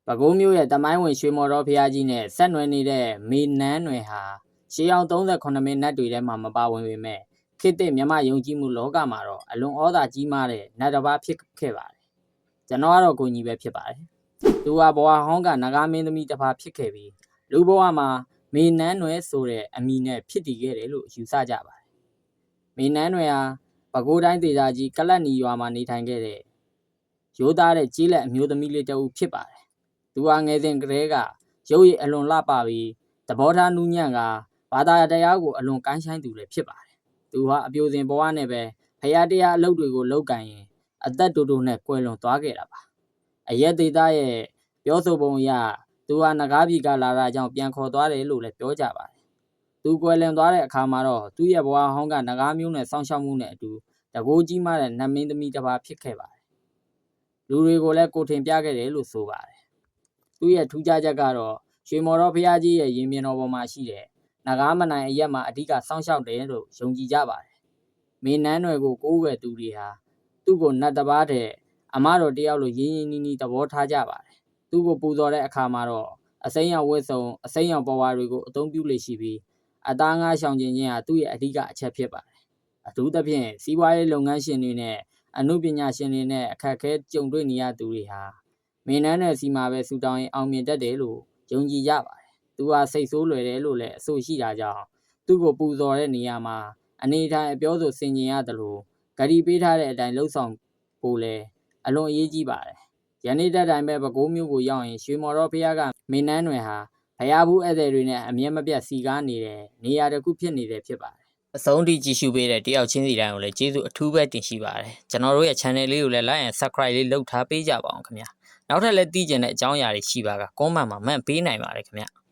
ပဲခူးမြို့ရဲ့တမိုင်းဝင်ရွှေမော်တော်ဘုရားကြီးနဲ့ဆက်နွယ်နေတဲ့မေနန်းနွယ်ဟာရှေးအောင်38မိနစ်တွေထဲမှာမပါဝင်ပေမဲ့ခေတ်သစ်မြမယုံကြည်မှုလောကမှာတော့အလွန်ဩဇာကြီးမားတဲ့နတ်တစ်ပါးဖြစ်ခဲ့ပါတယ်ကျွန်တော်ကတော့ကိုကြီးပဲဖြစ်ပါတယ်သူဟာဘဝဟောင်းကနဂါမင်းသမီးတစ်ပါးဖြစ်ခဲ့ပြီးလူဘဝမှာမေနန်းနွယ်ဆိုတဲ့အမည်နဲ့ဖြစ်တည်ခဲ့တယ်လို့ယူဆကြပါတယ်မေနန်းနွယ်ဟာပဲခူးတိုင်းဒေသကြီးကလတ်နီရွာမှာနေထိုင်ခဲ့တဲ့ရိုးသားတဲ့ကြီးလက်အမျိုးသမီးလေးတစ်ဦးဖြစ်ပါတယ်သူဟာငယ်စဉ်ကတည်းကရုပ်ရည်အလွန်လှပပြီးသဘောထားနူးညံ့ကဘာသာတရားကိုအလွန်ကိုင်းဆိုင်သူလည်းဖြစ်ပါတယ်။သူဟာအပြိုစင်ဘဝနဲ့ပဲဖရာတရားအလုပ်တွေကိုလုပ်ကင်ရင်အသက်တူတူနဲ့ကွယ်လွန်သွားခဲ့တာပါ။အရက်ဒေသရဲ့ပြောဆိုပုံအရသူဟာနဂါးပြည်ကလာတာကြောင့်ပြန်ခေါ်သွားတယ်လို့လည်းပြောကြပါတယ်။သူကွယ်လွန်သွားတဲ့အခါမှာတော့သူ့ရဲ့ဘဝဟောင်းကနဂါးမျိုးနဲ့စောင့်ရှောက်မှုနဲ့အတူတကိုးကြီးမားတဲ့နတ်မင်းသမီးတစ်ပါးဖြစ်ခဲ့ပါတယ်။လူတွေကိုလည်းကိုထင်ပြခဲ့တယ်လို့ဆိုပါတယ်။သူ့ရဲ့ထူးခြားချက်ကတော့ရွှေမော်တော်ဘုရားကြီးရဲ့ရင်ပြင်တော်ပေါ်မှာရှိတဲ့နဂါးမနိုင်အရက်မှာအဓိကစောင့်ရှောက်တယ်လို့ယုံကြည်ကြပါတယ်။မေနန်းနွယ်ကိုကိုးကွယ်သူတွေဟာသူ့ကိုနတ်တစ်ပါးတဲ့အမတော်တယောက်လိုရင်းရင်းနှီးနှီးသဘောထားကြပါတယ်။သူ့ကိုပူဇော်တဲ့အခါမှာတော့အစိမ်းရောင်ဝတ်စုံအစိမ်းရောင်ပေါ်ဝါတွေကိုအသုံးပြုလေရှိပြီးအသားငါးရှောင်ခြင်းဟာသူ့ရဲ့အဓိကအချက်ဖြစ်ပါတယ်။အထူးသဖြင့်စီးပွားရေးလုပ်ငန်းရှင်တွေနဲ့အမှုပညာရှင်တွေနဲ့အခက်အခဲကြုံတွေ့နေရသူတွေဟာမေနန်းနယ်စီမှာပဲဆူတောင်းရင်အောင်မြင်တတ်တယ်လို့ယုံကြည်ကြပါတယ်။သူဟာစိတ်ဆိုးလွယ်တယ်လို့လည်းအဆိုရှိတာကြောင့်သူ့ကိုပူဇော်တဲ့နေရာမှာအနေထိုင်အပြောဆိုဆင်ခြင်ရတယ်လို့ဂရီပေးထားတဲ့အတိုင်းလှုပ်ဆောင်ဖို့လည်းအလွန်အရေးကြီးပါတယ်။ယနေ့တက်တိုင်းပဲပဲခူးမြို့ကိုရောက်ရင်ရွှေမော်တော်ဘုရားကမေနန်းနွယ်ဟာဘုရားဘူးဧည့်သည်တွေနဲ့အမြဲမပြတ်စီကားနေတဲ့နေရာတစ်ခုဖြစ်နေတယ်ဖြစ်ပါတယ်။အဆုံးထိကြည့်ရှုပေးတဲ့တယောက်ချင်းစီတိုင်းကိုလည်းကျေးဇူးအထူးပဲတင်ရှိပါတယ်။ကျွန်တော်တို့ရဲ့ channel လေးကိုလည်း like and subscribe လေးလုပ်ထားပေးကြပါအောင်ခင်ဗျာ။နောက်ထပ်လည်းသိကျင်တဲ့အကြောင်းအရာတွေရှိပါက comment မှာမှန်ပေးနိုင်ပါတယ်ခင်ဗျာ။